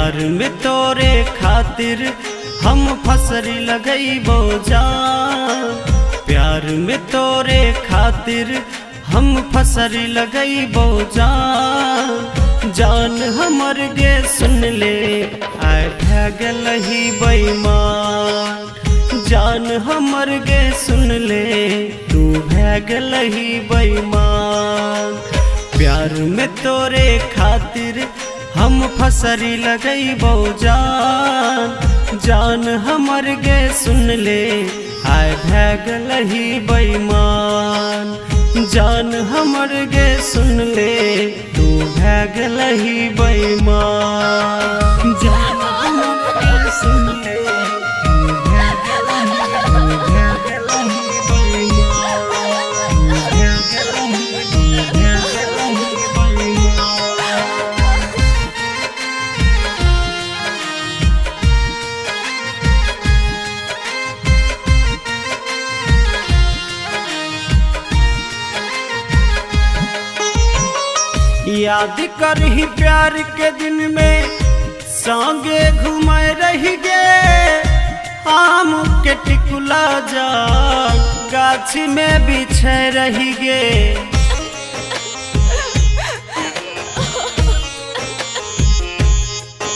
प्यार में तोरे खातिर हम फसरी लगैबो जान। प्यार में तोरे खातिर हम फसरी लगैबो जान। जान हमर गे सुन ले आय भै गेलही बेईमान। जान हमर गे सुन ले तू भै गेलही बेईमान। प्यार में तोरे खातिर हम फसरी लगैबो जान। जान हमर गे सुन ले आय भै गेलही बेईमान। जान हमर गे सुन ले तू भै गेलही बेईमान। जान हमर गे सुन ले तू भै गेलही याद करही प्यार के दिन में संगे घूमे रही गे। आम के टिकुला जा गाछी में बिछे रही गे।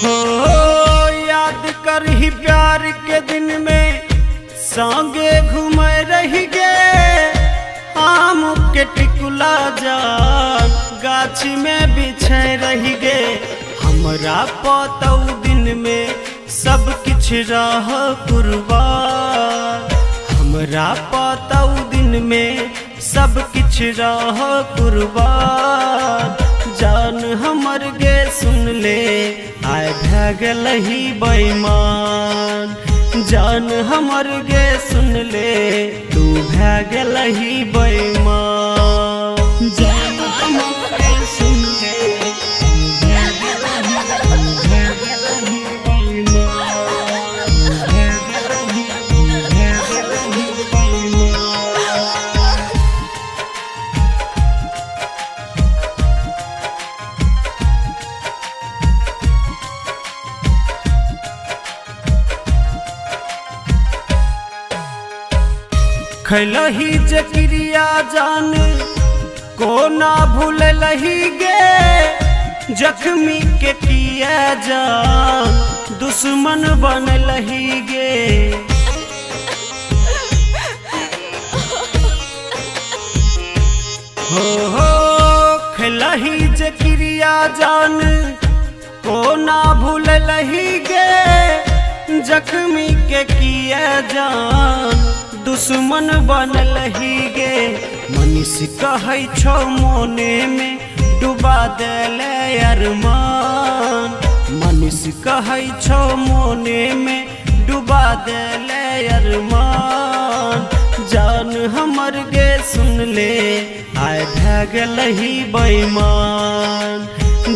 हो याद करही प्यार के दिन में संगे घूमे रही गे। आम के टिकुला जा गाछी में बिछे रही गे। हमरा पतौ दिन में सब किछ रह कुर्बान। हमरा पतौ दिन में सब किछ रह कुर्बान। जान हमर गे सुन ले आय भै गेलही बेईमान। जान हमर गे सुन ले तू भै गेलही बेईमान। जान हमर गे सुन ले तू भै गेलही बेईमान। भै गेलही बेईमान। खैलही जे क्रिया जान को ना भूलही गे। जख्मी के किया जान दुश्मन बनलही गे। हो खैलही जे क्रिया जान को ना भूलही गे। जख्मी के किया जान दुश्मन बनलही गे। मनीष कहै छौ मोने में डुबा देले अरमान। मनीष कहै छौ मोने में डुबा देले अरमान। जान हमर गे सुन ले आय भै गेलही बेईमान।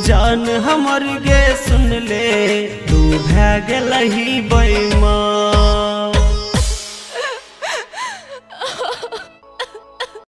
जान हमर गे सुन ले तू भै गेलही बेईमान।